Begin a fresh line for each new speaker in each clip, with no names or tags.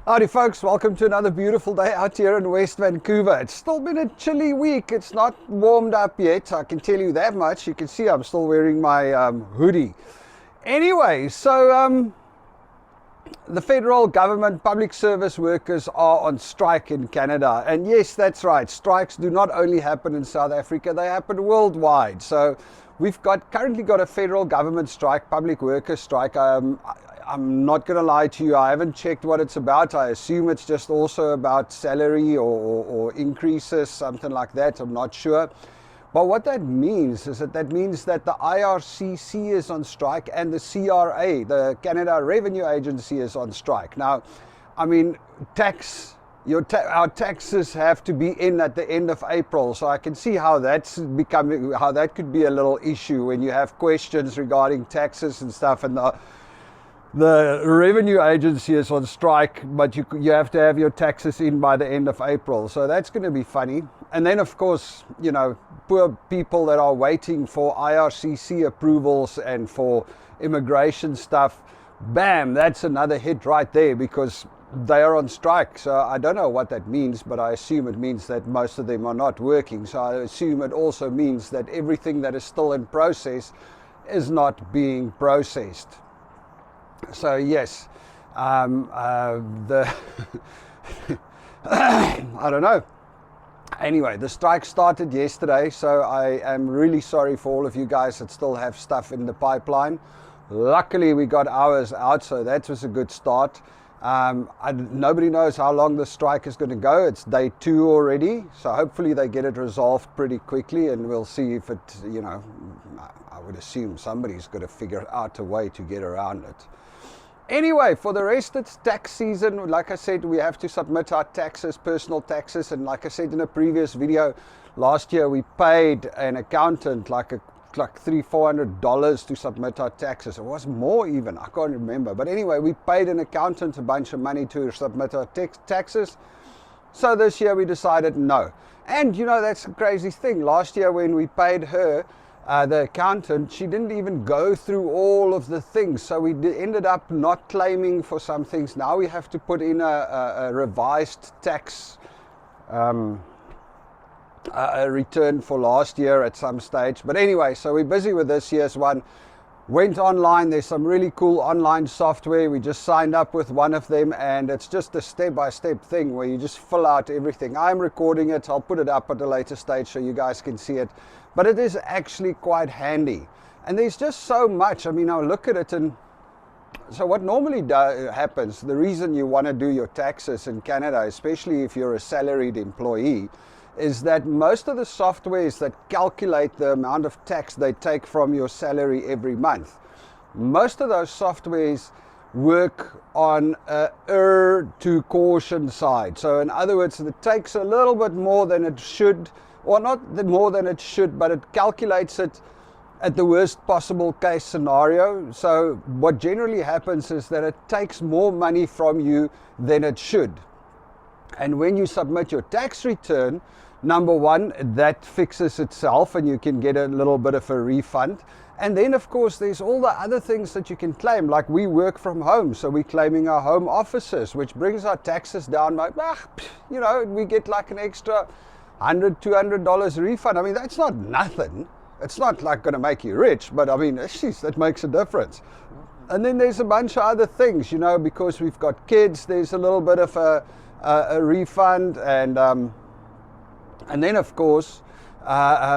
Howdy folks, welcome to another beautiful day out here in West Vancouver. It's still been a chilly week. It's not warmed up yet, I can tell you that much. You can see I'm still wearing my hoodie. Anyway, so the federal government public service workers are on strike in Canada. And yes, that's right, strikes do not only happen in South Africa, they happen worldwide. So we've currently got a federal government strike, public workers strike. I'm not going to lie to you, I haven't checked what it's about. I assume it's just also about salary or increases, something like that. I'm not sure. But what that means is that means that the IRCC is on strike and the CRA, the Canada Revenue Agency, is on strike. Now, I mean, our taxes have to be in at the end of April, so I can see how that could be a little issue when you have questions regarding taxes and stuff, and the revenue agency is on strike, but you have to have your taxes in by the end of April. So that's going to be funny. And then, of course, you know, poor people that are waiting for IRCC approvals and for immigration stuff, bam, that's another hit right there because they are on strike. So I don't know what that means, but I assume it means that most of them are not working. So I assume it also means that everything that is still in process is not being processed. So yes, I don't know. Anyway, the strike started yesterday, so I am really sorry for all of you guys that still have stuff in the pipeline. Luckily, we got ours out, so that was a good start. Nobody knows how long the strike is going to go. It's day 2 already, so hopefully they get it resolved pretty quickly, and we'll see if it, you know, I would assume somebody's got to figure out a way to get around it. Anyway, for the rest, it's tax season. Like I said, we have to submit our taxes, personal taxes. And like I said in a previous video, last year we paid an accountant like $300-400 to submit our taxes. It was more even, I can't remember. But anyway, we paid an accountant a bunch of money to submit our taxes. So this year we decided no. And you know, that's a crazy thing. Last year when we paid her, the accountant, she didn't even go through all of the things, so we ended up not claiming for some things. Now we have to put in a revised tax a return for last year at some stage. But anyway, so we're busy with this year's one. Went online. There's some really cool online software. We just signed up with one of them, and it's just a step-by-step thing where you just fill out everything. I'm recording it. I'll put it up at a later stage so you guys can see it. But it is actually quite handy. And there's just so much. I mean, I look at it, and so what normally happens, the reason you want to do your taxes in Canada, especially if you're a salaried employee, is that most of the softwares that calculate the amount of tax they take from your salary every month, most of those softwares work on a to caution side. So in other words, it takes a little bit more than it should, or not more than it should, but it calculates it at the worst possible case scenario. So what generally happens is that it takes more money from you than it should. And when you submit your tax return, number one, that fixes itself and you can get a little bit of a refund. And then, of course, there's all the other things that you can claim, like we work from home, so we're claiming our home offices, which brings our taxes down by, you know, we get like an extra $100-200 refund. I mean, that's not nothing. It's not like going to make you rich, but I mean, geez, that makes a difference. And then there's a bunch of other things, you know, because we've got kids, there's a little bit of a refund, and then, of course,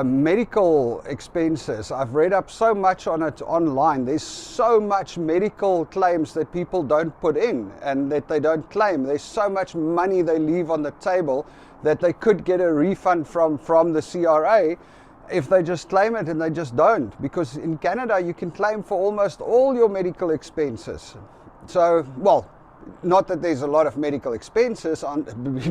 medical expenses. I've read up so much on it online. There's so much medical claims that people don't put in and that they don't claim. There's so much money they leave on the table that they could get a refund from the CRA if they just claim it, and they just don't. Because in Canada, you can claim for almost all your medical expenses. So, well, not that there's a lot of medical expenses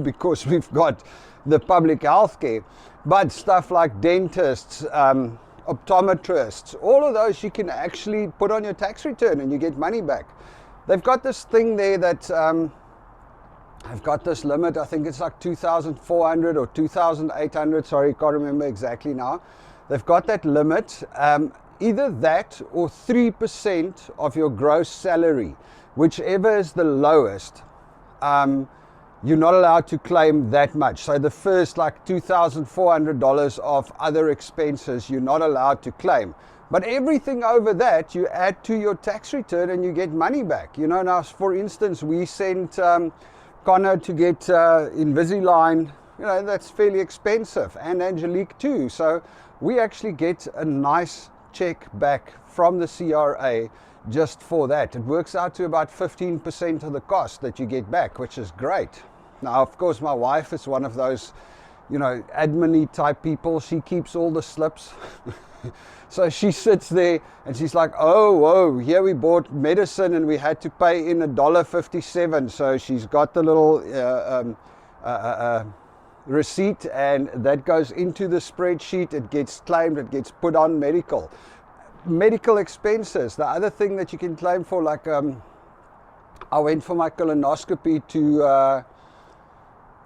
because we've got the public health care, but stuff like dentists, optometrists, all of those you can actually put on your tax return and you get money back. They've got this thing there that I've got this limit. I think it's like 2,400 or 2,800. Sorry, can't remember exactly now. They've got that limit. Either that or 3% of your gross salary, whichever is the lowest. you're not allowed to claim that much. So the first like $2,400 of other expenses, you're not allowed to claim. But everything over that, you add to your tax return and you get money back. You know, now, for instance, we sent Connor to get Invisalign. You know, that's fairly expensive, and Angelique too. So we actually get a nice check back from the CRA just for that. It works out to about 15% of the cost that you get back, which is great. Now, of course, my wife is one of those, you know, admin-y type people. She keeps all the slips. So she sits there and she's like, oh, whoa, here we bought medicine and we had to pay in $1.57. So she's got the little receipt, and that goes into the spreadsheet. It gets claimed, it gets put on medical expenses. The other thing that you can claim for, like I went for my colonoscopy to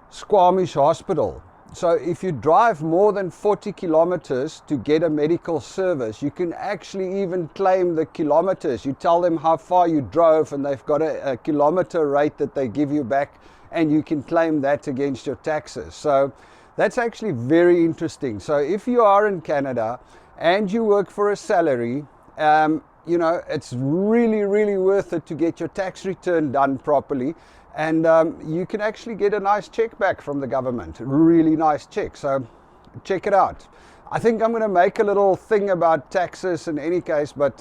Squamish Hospital. So if you drive more than 40 kilometers to get a medical service, you can actually even claim the kilometers. You tell them how far you drove and they've got a kilometer rate that they give you back, and you can claim that against your taxes. So that's actually very interesting. So if you are in Canada and you work for a salary, you know, it's really, really worth it to get your tax return done properly. And you can actually get a nice check back from the government, really nice check. So check it out. I think I'm going to make a little thing about taxes in any case, but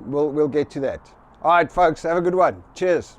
we'll get to that. All right, folks, have a good one. Cheers.